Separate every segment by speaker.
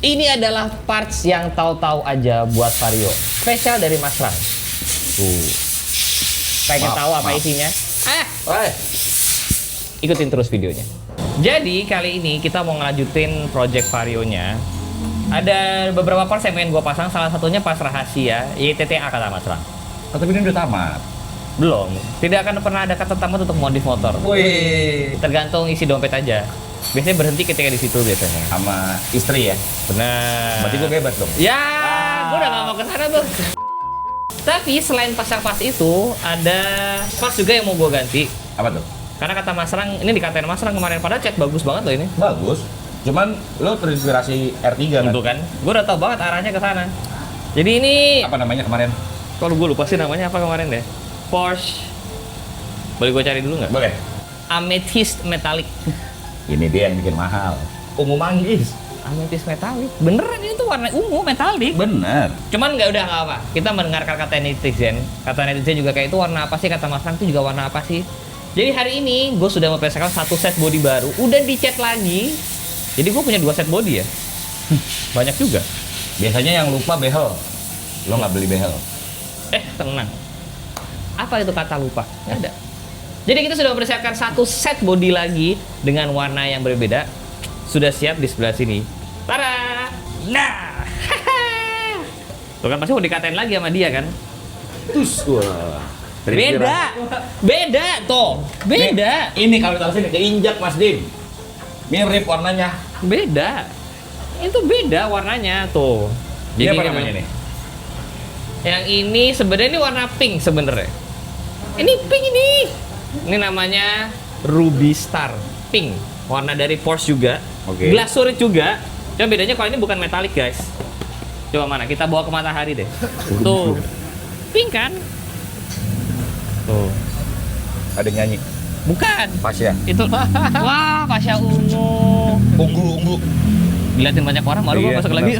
Speaker 1: Ini adalah parts yang tahu-tahu aja buat Vario. Spesial dari Mas Rang. Tuh. Pengen tahu apa isinya? Ikutin terus videonya. Jadi kali ini kita mau ngelanjutin project Vario-nya. Ada beberapa parts yang pengen gue pasang, salah satunya pas rahasia, YTTA kata Mas Rang.
Speaker 2: Oh, tapi ini udah tamat.
Speaker 1: Belum. Tidak akan pernah ada kata tamat untuk modif motor.
Speaker 2: Wih.
Speaker 1: Tergantung isi dompet aja. Biasanya berhenti ketika di situ biasanya.
Speaker 2: Sama istri ya?
Speaker 1: Benar.
Speaker 2: Berarti gue bebas dong?
Speaker 1: Ya, gue udah gak mau ke sana tuh. Tapi selain pasang pas itu, ada pas juga yang mau gue ganti.
Speaker 2: Apa tuh?
Speaker 1: Karena kata Mas Rang, ini dikatain Mas Rang kemarin, padahal cat bagus banget loh ini.
Speaker 2: Bagus. Cuman lo terinspirasi R3 kan?
Speaker 1: Tentu kan. Gue udah tau banget arahnya ke sana. Jadi ini,
Speaker 2: Apa namanya kemarin?
Speaker 1: kalau gue lupa sih namanya apa kemarin deh. Porsche. Boleh gue cari dulu nggak?
Speaker 2: Boleh.
Speaker 1: Amethyst Metallic.
Speaker 2: Ini dia yang bikin mahal. Ungu manggis.
Speaker 1: Amethyst Metallic. Beneran ini tuh warna ungu metalik.
Speaker 2: Bener.
Speaker 1: Cuman nggak udah nggak apa. Kita mendengarkan kata netizen. Kata netizen juga kayak itu warna apa sih? Kata Mas Rang itu juga warna apa sih? Jadi hari ini gue sudah mempersiapkan satu set body baru. Udah dicat lagi. Jadi gue punya 2 set body ya. Banyak juga.
Speaker 2: Biasanya yang lupa behel. Lo nggak beli behel.
Speaker 1: Tenang. Apa itu kata lupa? Nggak ada. Jadi kita sudah mempersiapkan satu set body lagi dengan warna yang berbeda. Sudah siap di sebelah sini. Tara! Nah! Tuh kan pasti mau dikatain lagi sama dia kan?
Speaker 2: Terus wah.
Speaker 1: Beda! Beda toh! Beda!
Speaker 2: Ini kalau taruh sini keinjak Mas Dim. Mirip warnanya.
Speaker 1: Beda. Itu beda warnanya tuh.
Speaker 2: Ini apa
Speaker 1: kan,
Speaker 2: namanya nih?
Speaker 1: yang ini sebenarnya ini warna pink sebenarnya. Ini pink ini. Ini namanya Ruby Star Pink. Warna dari Porsche juga.
Speaker 2: Oke.
Speaker 1: Glasurit juga. Cuma bedanya kalau ini bukan metalik, guys. Coba mana? Kita bawa ke matahari deh. Tuh. Pink kan? Tuh.
Speaker 2: Ada yang nyanyi.
Speaker 1: Bukan.
Speaker 2: Pasya.
Speaker 1: Itu. Wah, Pasya ungu.
Speaker 2: Ungu.
Speaker 1: Dilihatin banyak orang baru gua
Speaker 2: Iya,
Speaker 1: masuk
Speaker 2: benar.
Speaker 1: lagi.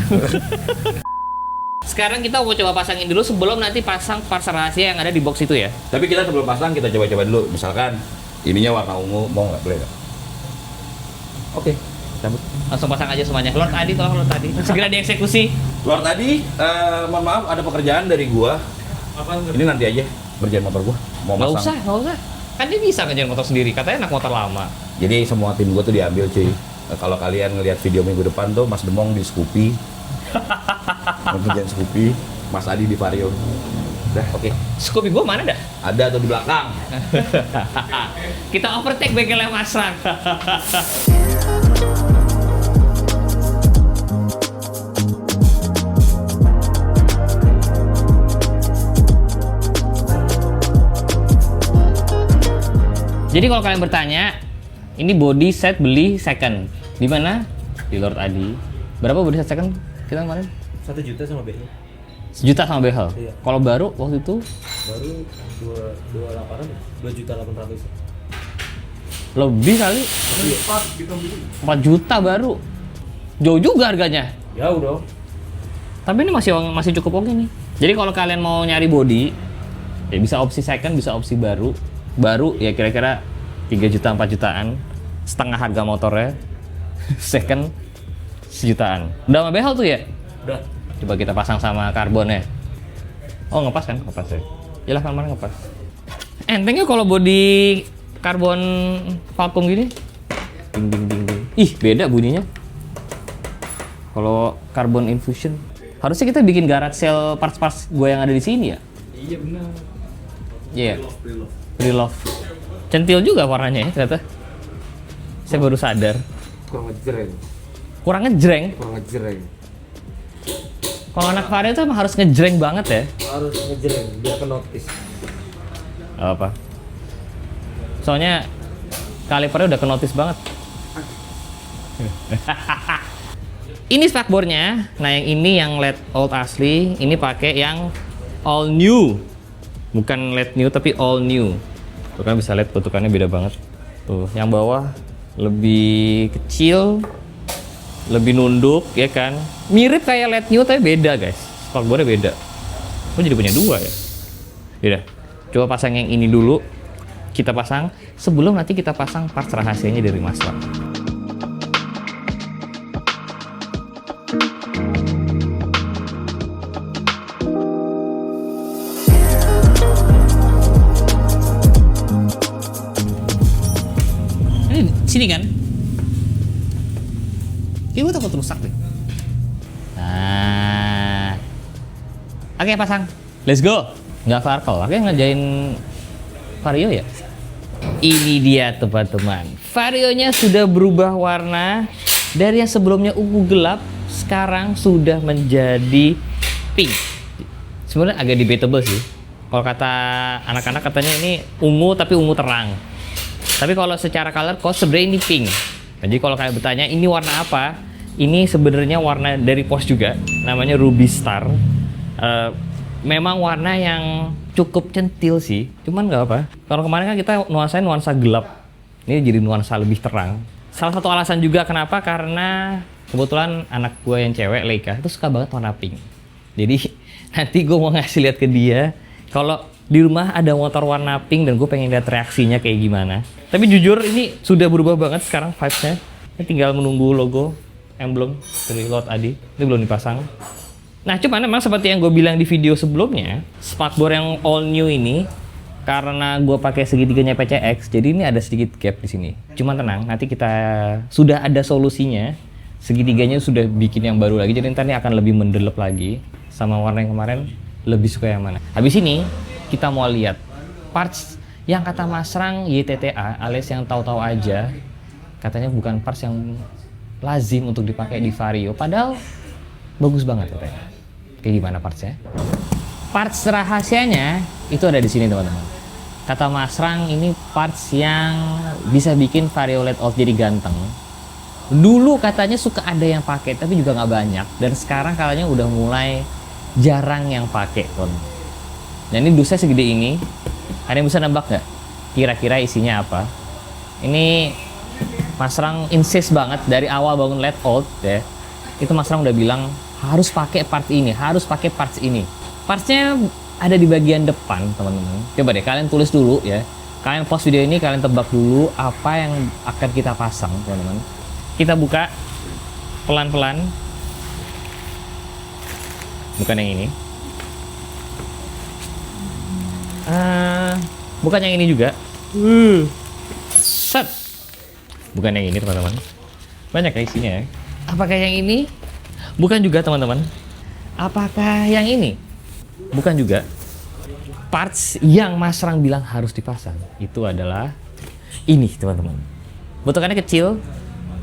Speaker 1: Sekarang kita mau coba pasangin dulu sebelum nanti pasang parts rahasia yang ada di box itu ya.
Speaker 2: Tapi kita sebelum pasang kita coba-coba dulu. Misalkan ininya warna ungu, mau nggak? Boleh nggak? Oke, cabut.
Speaker 1: Langsung pasang aja semuanya. Lord Adi, tolong Lord Adi. Segera dieksekusi.
Speaker 2: Luar tadi, mohon maaf ada pekerjaan dari gua. Ini nanti aja berjalan motor gua. Mau
Speaker 1: Nggak
Speaker 2: masang.
Speaker 1: usah, nggak usah. Kan dia bisa ngejalan motor sendiri. Katanya anak motor lama.
Speaker 2: Jadi semua tim gua tuh diambil cuy. Kalau kalian ngelihat video minggu depan tuh Mas Demong di Scoopy. Kerjaan Scoopy, Mas Adi di Vario. Udah, oke.
Speaker 1: Scoopy gua mana dah?
Speaker 2: Ada tuh di belakang.
Speaker 1: Kita overtake bengkelnya Mas Rang. Jadi kalau kalian bertanya, ini body set beli second. Di mana? Di Lord Adi. Berapa body set second kita kemarin?
Speaker 3: 1 juta sama behel.
Speaker 1: 1 juta sama behel.
Speaker 3: Iya.
Speaker 1: Kalau baru waktu itu
Speaker 3: Baru 28-an ya? 2.800.000.
Speaker 1: lebih kali. 4 juta baru. Jauh juga harganya.
Speaker 3: Jauh dong.
Speaker 1: Tapi ini masih cukup oke nih. Jadi kalau kalian mau nyari body, ya bisa opsi second, bisa opsi baru. Baru ya kira-kira 3 juta 4 jutaan. Setengah harga motornya. Second 1 jutaan. Udah sama behel tuh ya?
Speaker 3: Udah.
Speaker 1: Coba kita pasang sama karbonnya. Oh ngepas kan? Ngepas ya. Yalah kan mana ngepas. Entengnya kalau body karbon vakum gini. Ding ding ding ding. Ih beda bunyinya. Kalau carbon infusion. Harusnya kita bikin garage sale parts-parts gue yang ada di sini ya.
Speaker 3: Iya benar.
Speaker 1: Iya. Pre-love. Centil juga warnanya ya ternyata. Saya baru sadar.
Speaker 3: Kurang ngejreng.
Speaker 1: Kurang ngejreng.
Speaker 3: Kurang ngejreng.
Speaker 1: Kalau anak Vario tuh emang harus ngejreng banget ya.
Speaker 3: Harus ngejreng biar ke notice.
Speaker 1: Apa? Soalnya kalipernya udah ke notice banget. Ini spakbornya. Nah yang ini yang LED old asli. Ini pakai yang all new. Bukan LED new tapi all new. Tuh kan bisa lihat bentukannya beda banget. Tuh yang bawah lebih kecil, lebih nunduk ya kan. Mirip kayak LED new tapi beda guys. Spakbornya beda. Oh jadi punya 2 ya. Yaudah, coba pasang yang ini dulu. Kita pasang sebelum nanti kita pasang parts rahasianya dari Mas Rang. sini kan? Kayaknya gue takut rusak deh. Nah, oke pasang. Let's go. Nggak Farkle, oke ngerjain Vario ya. Ini dia teman-teman. Varionya sudah berubah warna dari yang sebelumnya ungu gelap, sekarang sudah menjadi pink. Sebenarnya agak debatable sih. Kalau kata anak-anak katanya ini ungu tapi ungu terang. Tapi kalau secara color code sebenarnya ini pink. Jadi kalau kalian bertanya ini warna apa? Ini sebenarnya warna dari POS juga, namanya Ruby Star. Memang warna yang cukup centil sih, cuman nggak apa. Kalau kemarin kan kita nuansain nuansa gelap, ini jadi nuansa lebih terang. Salah satu alasan juga kenapa, karena kebetulan anak gue yang cewek, Leika, itu suka banget warna pink. Jadi nanti gue mau ngasih lihat ke dia, kalau di rumah ada motor warna pink dan gue pengen lihat reaksinya kayak gimana. Tapi jujur ini sudah berubah banget sekarang vibes-nya. Ini tinggal menunggu logo, emblem dari Lord Adi. Ini belum dipasang. Nah, cuman memang seperti yang gue bilang di video sebelumnya, spakbor yang all new ini karena gue pakai segitiganya PCX, jadi ini ada sedikit gap di sini. Cuman tenang, nanti kita sudah ada solusinya. Segitiganya sudah bikin yang baru lagi, jadi nanti akan lebih mendelep lagi. Sama warna yang kemarin, lebih suka yang mana. Habis ini kita mau lihat parts yang kata Mas Rang YTTA alias yang tahu-tahu aja, katanya bukan parts yang lazim untuk dipakai di Vario, padahal bagus banget katanya. Kayak gimana partsnya? Parts rahasianya itu ada di sini teman-teman. Kata Mas Rang ini parts yang bisa bikin Vario LED Off jadi ganteng. Dulu katanya suka ada yang pakai tapi juga nggak banyak, dan sekarang kayaknya udah mulai jarang yang pakai kon. Dan ini dusnya segede ini. Ada yang bisa nebak nggak? Kira-kira isinya apa? Ini Mas Rang insist banget dari awal bangun LED Old ya. Itu Mas Rang udah bilang harus pakai part ini, harus pakai parts ini. Partsnya ada di bagian depan teman-teman. Coba deh kalian tulis dulu ya. Kalian pause video ini, kalian tebak dulu apa yang akan kita pasang teman-teman. Kita buka pelan-pelan. Bukan yang ini. Bukan yang ini juga. Set. Bukan yang ini teman-teman. Banyak ya isinya ya. Apakah yang ini? Bukan juga teman-teman. Apakah yang ini? Bukan juga. Parts yang Mas Rang bilang harus dipasang itu adalah ini teman-teman. Bentukannya kecil.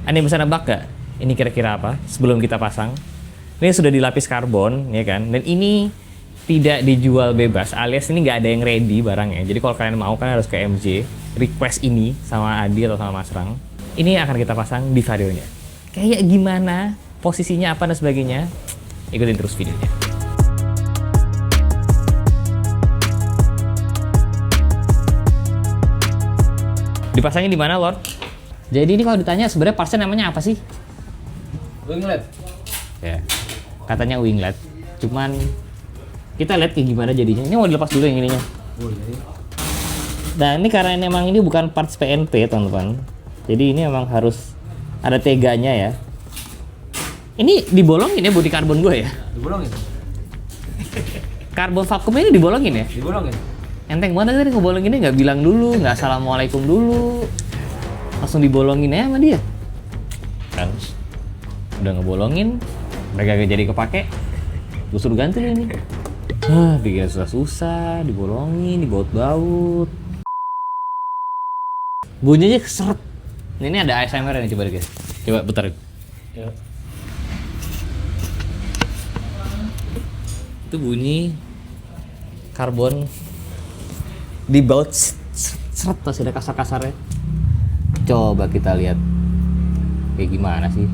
Speaker 1: Ada yang bisa nebak gak? Ini kira-kira apa? Sebelum kita pasang. Ini sudah dilapis karbon ya kan. Dan ini tidak dijual bebas, alias ini nggak ada yang ready barangnya. Jadi kalau kalian mau kan harus ke MJ, request ini sama Adi atau sama Mas Rang. Ini akan kita pasang di Varionya. Kayak gimana, posisinya apa dan sebagainya, ikutin terus videonya. Dipasangin di mana, Lord? Jadi ini kalau ditanya sebenarnya partsnya namanya apa sih?
Speaker 3: Winglet.
Speaker 1: Ya, katanya winglet. Cuman kita lihat kayak gimana jadinya. Ini mau dilepas dulu yang ininya.
Speaker 3: Boleh.
Speaker 1: Nah ini karena memang ini bukan parts PNP teman-teman. Jadi ini memang harus ada teganya ya. Ini dibolongin ya bodi karbon gue ya.
Speaker 3: Dibolongin.
Speaker 1: Karbon vakum ini dibolongin ya.
Speaker 3: Dibolongin.
Speaker 1: Enteng banget tadi ngebolonginnya, nggak bilang dulu, nggak assalamualaikum dulu, langsung dibolongin aja sama dia. Kan udah ngebolongin, mereka gak jadi kepake, gue suruh ganti nih ini. Bikin susah-susah, dibolongin, dibaut-baut. Bunyinya keseret. Ini ada ASMR nih, coba deh guys. Coba putar. Ya. Itu bunyi karbon dibaut seret, masih ada kasar-kasarnya. Coba kita lihat kayak gimana sih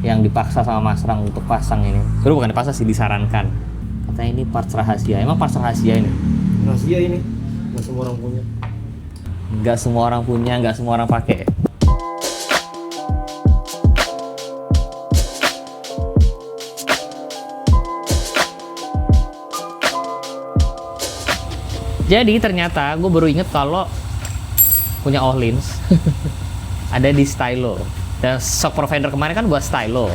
Speaker 1: yang dipaksa sama Mas Rang untuk pasang ini. Sebenarnya bukan dipaksa sih, disarankan. Katanya ini parts rahasia. Emang parts rahasia ini?
Speaker 3: Rahasia ini. Nggak semua orang punya.
Speaker 1: Nggak semua orang punya, nggak semua orang pakai. Jadi ternyata gue baru inget kalau punya Ohlins ada di Stylo. Dan stok provider kemarin kan buat Stylo.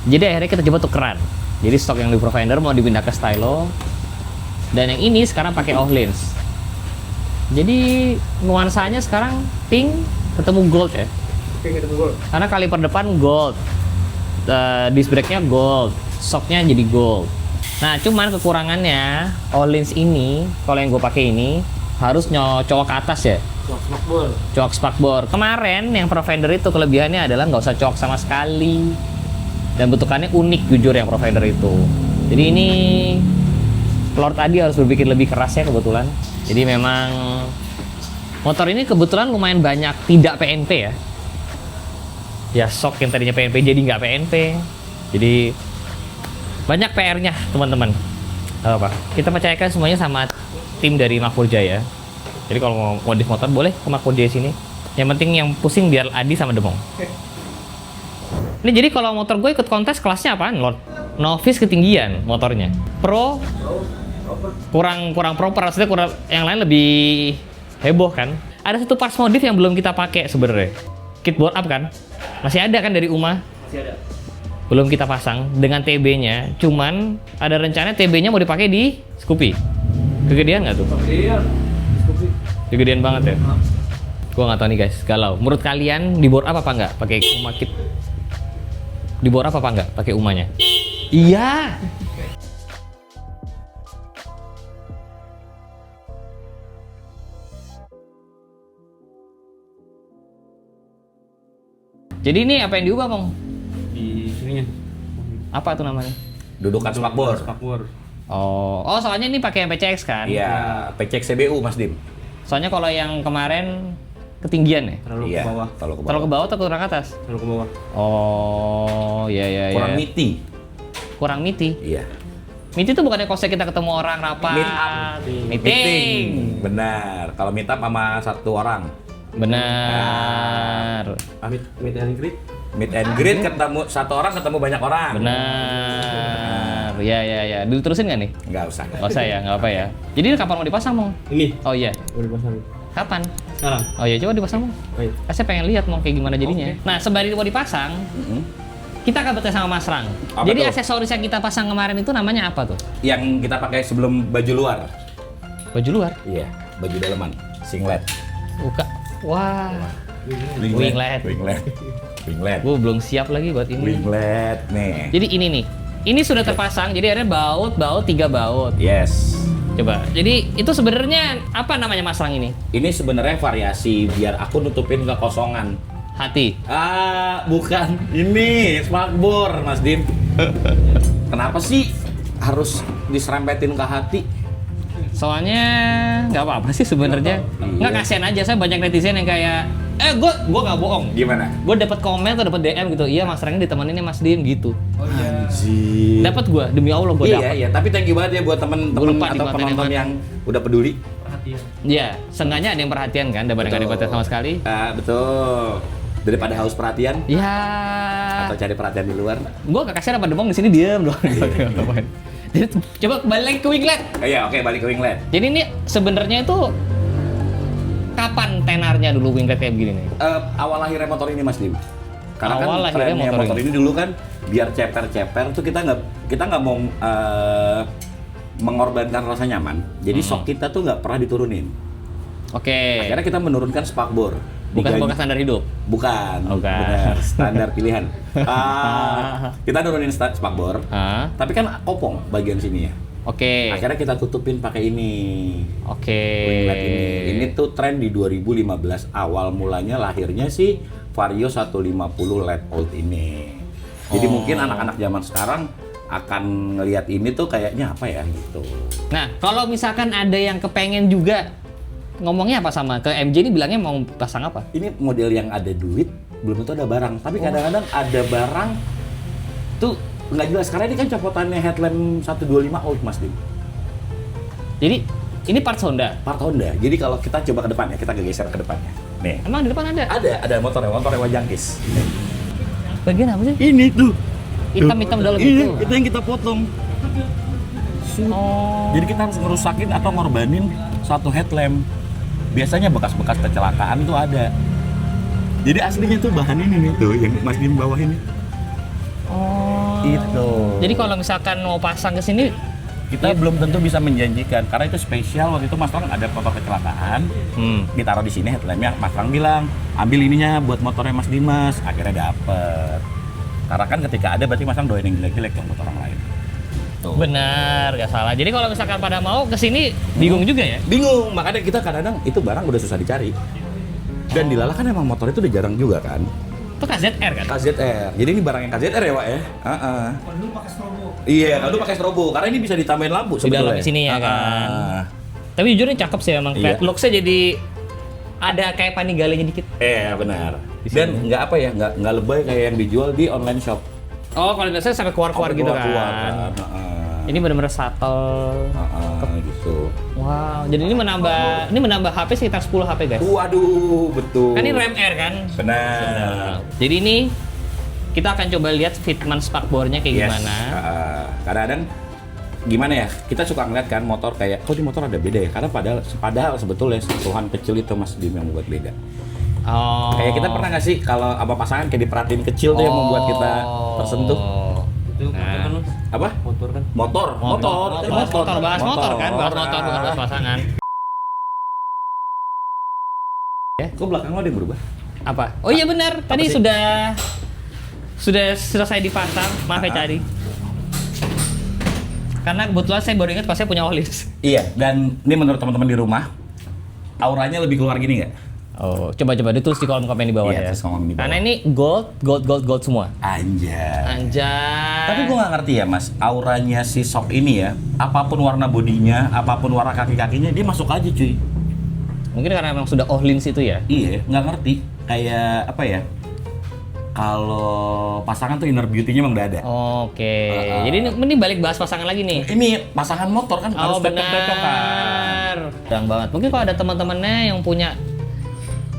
Speaker 1: Jadi akhirnya kita coba tukeran. Jadi stok yang di provider mau dipindah ke Stylo. Dan yang ini sekarang pakai Ohlins. Jadi nuansanya sekarang pink ketemu gold ya.
Speaker 3: Oke, ketemu gol.
Speaker 1: Karena kaliper depan gold, disc brake-nya gold, shocknya jadi gold. Nah, cuman kekurangannya Öhlins ini, kalau yang gue pakai ini harus cowok ke atas ya,
Speaker 3: Smakbor.
Speaker 1: cowok spakbor. Kemarin yang Profender itu kelebihannya adalah nggak usah cowok sama sekali, dan bentukannya unik jujur yang Profender itu. Jadi ini Lord Adi harus berpikir lebih keras ya kebetulan. Jadi memang motor ini kebetulan lumayan banyak tidak PNP ya. Ya shock yang tadinya PNP jadi nggak PNP. Jadi banyak PR-nya teman-teman. Apa? Kita percayakan semuanya sama tim dari Makmur Jaya. Jadi kalau mau modif motor boleh ke Makmur Jaya sini. Yang penting yang pusing biar Adi sama Demong. Ini jadi kalau motor gue ikut kontes kelasnya apaan, Lord? Novice ketinggian motornya. Pro kurang proper, maksudnya kurang, yang lain lebih heboh kan. Ada satu parts modif yang belum kita pakai sebenarnya. Kit board up kan? Masih ada kan dari Uma?
Speaker 3: Masih ada.
Speaker 1: Belum kita pasang dengan TB-nya, cuman ada rencana TB-nya mau dipakai di Scoopy. Kegedean nggak tuh?
Speaker 3: Iya.
Speaker 1: Kegedean banget ya? Gua nggak tahu nih guys, galau. Menurut kalian di board up apa nggak pakai Uma kit? Di board up apa nggak pakai Umanya? Iya. Jadi ini apa yang diubah, Bang?
Speaker 3: Di sininya.
Speaker 1: Apa tuh namanya?
Speaker 2: Dudukan spakbor.
Speaker 3: Smakbor.
Speaker 1: Oh, soalnya ini pakai yang PCX kan?
Speaker 2: Iya, PCX CBU Mas Dim.
Speaker 1: Soalnya kalau yang kemarin ketinggian ya?
Speaker 3: Terlalu
Speaker 2: Iya,
Speaker 3: ke bawah.
Speaker 2: Terlalu ke
Speaker 1: Terlalu ke
Speaker 2: bawah.
Speaker 1: bawah atau kurang ke atas?
Speaker 3: Terlalu ke bawah.
Speaker 1: Oh, iya iya iya.
Speaker 2: Kurang miti.
Speaker 1: Kurang miti.
Speaker 2: Iya.
Speaker 1: Miti itu bukannya konsep kita ketemu orang rapat.
Speaker 2: Meet up.
Speaker 1: Meeting.
Speaker 2: Benar. Kalau meet up sama satu orang.
Speaker 1: Benar.
Speaker 3: Meet and greet.
Speaker 2: Meet and greet ketemu satu orang ketemu banyak orang.
Speaker 1: Benar. Ya ya ya. Diterusin nggak nih?
Speaker 2: Nggak usah.
Speaker 1: Nggak usah ya, nggak apa ya. Jadi ini kapan mau dipasang, Mong?
Speaker 3: Ini
Speaker 1: Oh iya.
Speaker 3: udah dipasang.
Speaker 1: Kapan?
Speaker 3: Sekarang.
Speaker 1: Oh iya, coba dipasang, Mong.
Speaker 3: Baik.
Speaker 1: Saya pengen lihat mau kayak gimana jadinya.
Speaker 3: Oke.
Speaker 1: Nah, sembari mau dipasang,
Speaker 2: Mm-mm.
Speaker 1: kita akan bertanya sama Mas Rang.
Speaker 2: Apa
Speaker 1: Jadi
Speaker 2: tuh?
Speaker 1: aksesoris yang kita pasang kemarin itu namanya apa tuh?
Speaker 2: Yang kita pakai sebelum baju luar.
Speaker 1: Baju luar?
Speaker 2: Iya, baju daleman, singlet.
Speaker 1: Buka. Wah. Winglet.
Speaker 2: Winglet. Winglet.
Speaker 1: Gue belum siap lagi buat ini.
Speaker 2: Winglet nih.
Speaker 1: Jadi ini nih. Ini sudah terpasang, jadi akhirnya baut 3 baut.
Speaker 2: Yes.
Speaker 1: Coba. Jadi itu sebenarnya apa namanya Mas Rang ini?
Speaker 2: Ini sebenarnya variasi biar aku nutupin kekosongan.
Speaker 1: Hati.
Speaker 2: Ah, bukan. Ini smakbor, Mas Dim. Kenapa sih harus diserempetin ke hati?
Speaker 1: Soalnya nggak apa-apa sih sebenarnya. Nggak
Speaker 2: Iya.
Speaker 1: kasihan aja, saya banyak netizen yang kayak gue nggak bohong.
Speaker 2: Gimana?
Speaker 1: Gue dapat komen atau dapat DM gitu. Iya Mas Rang ditemenin Mas Dim gitu.
Speaker 2: Anjir.
Speaker 1: Dapat gue demi Allah gue
Speaker 2: Iya,
Speaker 1: dapat.
Speaker 2: iya, tapi thank you banget ya buat temen-temen
Speaker 1: Gua lupa
Speaker 2: atau
Speaker 1: dikonten
Speaker 2: penonton
Speaker 1: yang
Speaker 2: yang udah peduli.
Speaker 3: Perhatian.
Speaker 1: Iya, seenggaknya ada yang perhatian kan daripada nggak ada yang perhatian sama sekali.
Speaker 2: Ah, betul. Daripada haus perhatian
Speaker 1: Ya,
Speaker 2: atau cari perhatian di luar.
Speaker 1: gue gak kasih apa Demong di sini diem doang. Jadi coba kembali lagi ke winglet.
Speaker 2: Iya, oke, balik ke winglet.
Speaker 1: Jadi ini sebenarnya itu kapan tenarnya dulu winglet kayak begini nih?
Speaker 2: Awal lahirnya motor ini Mas Dim. Karena
Speaker 1: Awal
Speaker 2: kan
Speaker 1: lahirnya
Speaker 2: trennya
Speaker 1: motor
Speaker 2: motor ini dulu kan biar ceper-ceper tuh kita nggak mau mengorbankan rasa nyaman. Jadi sok kita tuh nggak pernah diturunin.
Speaker 1: Oke.
Speaker 2: Akhirnya kita menurunkan spakbor.
Speaker 1: Bukan bekas standar hidup.
Speaker 2: Bukan.
Speaker 1: Oh, bukan.
Speaker 2: Benar, standar pilihan. Kita nurunin spakbor.
Speaker 1: Ah,
Speaker 2: Tapi kan kopong bagian sini ya.
Speaker 1: oke.
Speaker 2: Akhirnya kita tutupin pakai ini.
Speaker 1: Oke.
Speaker 2: Winglet ini. Ini tuh tren di 2015. Awal mulanya lahirnya sih Vario 150 LED Old ini. Jadi
Speaker 1: Oh.
Speaker 2: mungkin anak-anak zaman sekarang akan ngelihat ini tuh kayaknya apa ya gitu.
Speaker 1: Nah, kalau misalkan ada yang kepengen juga ngomongnya apa sama ke MJ ini bilangnya mau pasang apa?
Speaker 2: Ini model yang ada duit, belum tentu ada barang. Tapi kadang-kadang ada barang tuh nggak jelas. Karena ini kan copotannya headlamp 125 Old Mas Dim.
Speaker 1: Jadi ini parts Honda.
Speaker 2: Part Honda. Jadi kalau kita coba ke depan ya, kita geser ke depannya. Nih.
Speaker 1: Emang di depan ada?
Speaker 2: Ada motornya Wajangkis.
Speaker 1: Bagian apa sih?
Speaker 2: Ini tuh.
Speaker 1: Hitam-hitam dalam
Speaker 2: Ini
Speaker 1: itu.
Speaker 2: itu yang kita potong.
Speaker 1: Oh.
Speaker 2: Jadi kita harus ngerusakin atau ngorbanin satu headlamp. Biasanya bekas-bekas kecelakaan tuh ada. Jadi aslinya tuh bahan ini nih tuh yang Mas Dim bawah ini.
Speaker 1: Oh.
Speaker 2: Itu.
Speaker 1: Jadi kalau misalkan mau pasang ke sini
Speaker 2: kita belum tentu bisa menjanjikan karena itu spesial. Waktu itu Mas Lang ada motor kecelakaan, ditaruh di sini headlampnya. Mas Lang bilang ambil ininya buat motornya Mas Dimas, akhirnya dapet. Karena kan ketika ada berarti Mas Lang doain yang jelek-jelek yang buat orang lain. Tuh.
Speaker 1: Benar, gak salah. Jadi kalau misalkan pada mau kesini bingung juga ya?
Speaker 2: Bingung, makanya kita kadang-kadang itu barang udah susah dicari. Dan di Lala kan emang motor itu udah jarang juga kan.
Speaker 1: Itu KZR kan?
Speaker 2: KZR. Jadi ini barang yang KZR ya, Pak ya?
Speaker 3: Kalau dulu pakai strobo.
Speaker 2: Iya, kalau pakai strobo karena ini bisa ditambahin lampu
Speaker 1: Di dalam
Speaker 2: sebetulnya.
Speaker 1: sini ya kan. Tapi jujur ini cakep sih emang.
Speaker 2: Iya.
Speaker 1: Looks-nya jadi ada kayak Panigale-nya dikit.
Speaker 2: Benar. Dan nggak apa ya, nggak lebay kayak yang dijual di online shop.
Speaker 1: Oh, kalau biasanya sampai keluar-keluar gitu kan. Ini benar-benar subtle.
Speaker 2: Gitu.
Speaker 1: Wow, jadi ini menambah HP sekitar 10 HP guys.
Speaker 2: Waduh, betul.
Speaker 1: Kan ini Ram Air kan?
Speaker 2: Benar.
Speaker 1: Jadi ini kita akan coba lihat fitment spakbornya kayak gimana.
Speaker 2: Kadang-kadang gimana ya? Kita suka ngeliat kan motor kayak, kok di motor ada beda ya? Karena padahal sebetulnya sentuhan kecil itu Mas Dim yang membuat beda.
Speaker 1: Oh.
Speaker 2: Kayak kita pernah nggak sih kalau apa pasangan kayak diperhatiin kecil tuh yang membuat kita tersentuh?
Speaker 3: Itu motor kan lu?
Speaker 2: Apa?
Speaker 3: Motor kan?
Speaker 2: Motor.
Speaker 1: Bahas motor kan, bahas motor bukan bahas pasangan.
Speaker 2: Kok belakang lo ada yang berubah?
Speaker 1: Apa? Oh iya benar, tadi
Speaker 2: sih?
Speaker 1: sudah selesai dipasang. Maaf ya Cari. Karena kebetulan saya baru ingat pas saya punya Olis.
Speaker 2: Iya, dan ini menurut teman-teman di rumah, auranya lebih keluar gini nggak?
Speaker 1: Oh, coba ditulis di kolom komen di bawah
Speaker 2: Iya,
Speaker 1: ya.
Speaker 2: tulis kolom di bawah.
Speaker 1: Karena ini gold semua.
Speaker 2: Anjay.
Speaker 1: Anjay.
Speaker 2: Tapi gue nggak ngerti ya Mas, auranya si Shock ini ya, apapun warna bodinya, apapun warna kaki-kakinya, dia masuk aja cuy.
Speaker 1: Mungkin karena memang sudah Ohlins itu ya.
Speaker 2: Iya, nggak ngerti. Kayak apa ya? Kalau pasangan tuh inner beauty-nya emang udah ada.
Speaker 1: Oke. Jadi ini balik bahas pasangan lagi nih.
Speaker 2: Ini pasangan motor kan harus
Speaker 1: benar. Sedang banget. Mungkin kalau ada teman-temannya yang punya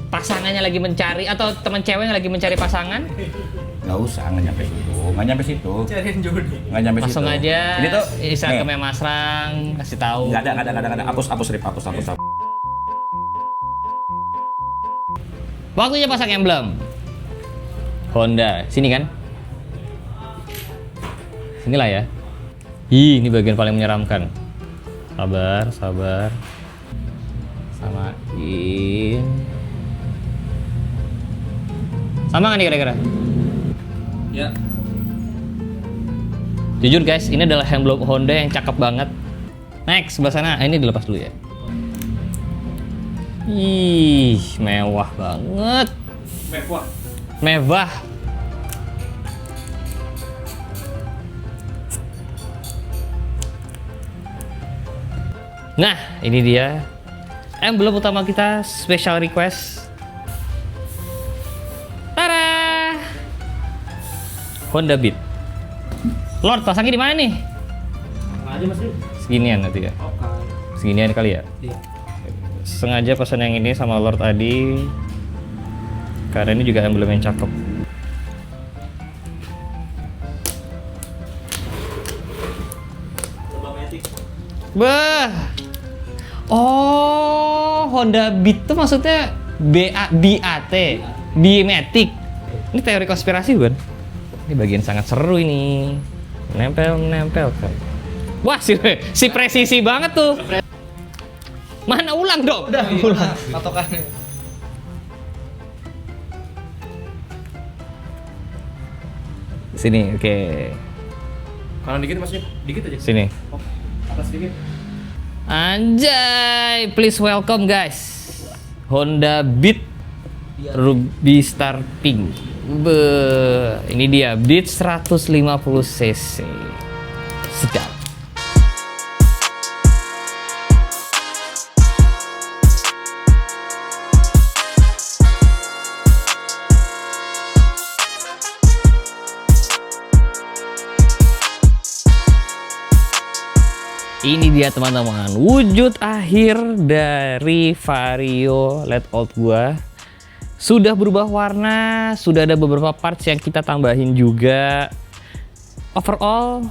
Speaker 1: pasangannya lagi mencari atau teman cewek yang lagi mencari pasangan,
Speaker 2: nggak usah, nggak nyampe situ.
Speaker 3: Cariin jodoh.
Speaker 2: Nggak nyampe
Speaker 1: langsung
Speaker 2: situ.
Speaker 1: aja
Speaker 2: Ini tuh
Speaker 1: Instagramnya Mas Rang, kasih tahu.
Speaker 2: nggak ada. Hapus.
Speaker 1: Waktunya pasang emblem Honda. Sini kan? Sinilah ya. Ini bagian paling menyeramkan. Sabar. Samain. Sama nggak nih kira-kira?
Speaker 3: Ya.
Speaker 1: Jujur guys, ini adalah emblem Honda yang cakep banget. Next, sebelah sana. Ini dilepas dulu ya. Ih, mewah banget. Mewah. Nah, ini dia emblem utama kita, special request. Tara! Honda Beat. Lord, pasangnya di mana nih?
Speaker 3: Mana aja Mas?
Speaker 1: Seginian nanti ya.
Speaker 3: Oke.
Speaker 1: Seginian kali ya.
Speaker 3: Iya.
Speaker 1: Sengaja pesan yang ini sama Lord Adi karena ini juga emblem yang cakep. Bah. Oh, Honda Beat tuh maksudnya BAT, Bimatic. Ini teori konspirasi bukan? Ini bagian sangat seru ini. Nempel kan. Wah, si presisi banget tuh. Mana ulang dong? Udah, ulang.
Speaker 3: Patokannya.
Speaker 1: Sini, oke.
Speaker 3: Kanan dikit Mas, dikit aja.
Speaker 1: Sini.
Speaker 3: Oh, atas dikit.
Speaker 1: Anjay, please welcome guys. Honda Beat Ruby Star Pink. Ini dia Beat 150 cc. Sedap. Ini dia teman-teman, wujud akhir dari Vario LED Old gua. Sudah berubah warna, sudah ada beberapa parts yang kita tambahin juga. Overall,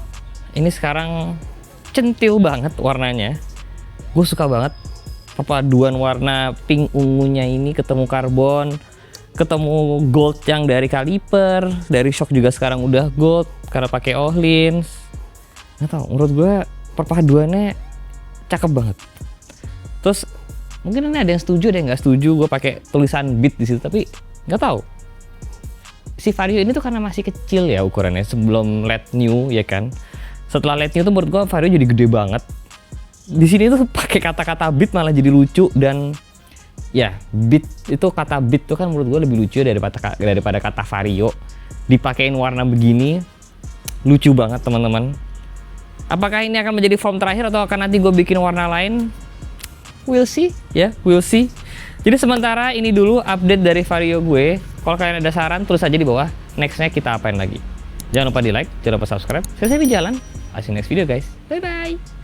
Speaker 1: ini sekarang centil banget warnanya. Gue suka banget perpaduan warna pink ungunya ini ketemu karbon, ketemu gold yang dari kaliper, dari shock juga sekarang udah gold karena pakai Ohlins. Nggak tahu, menurut gue perpaduannya cakep banget. Terus mungkin ini ada yang setuju, ada yang nggak setuju gue pakai tulisan Beat di situ, tapi nggak tahu. Si Vario ini tuh karena masih kecil ya ukurannya sebelum LED New ya kan. Setelah LED New tuh menurut gue Vario jadi gede banget. Di sini tuh pakai kata-kata Beat malah jadi lucu, dan ya Beat itu, kata Beat tuh kan menurut gue lebih lucu daripada kata Vario. Dipakein warna begini lucu banget teman-teman. Apakah ini akan menjadi form terakhir atau akan nanti gue bikin warna lain? We'll see ya, we'll see. Jadi sementara ini dulu update dari Vario gue. Kalau kalian ada saran tulis aja di bawah. Nextnya kita apain lagi? Jangan lupa di like, jangan lupa subscribe. Saya di jalan. See you next video guys. Bye bye.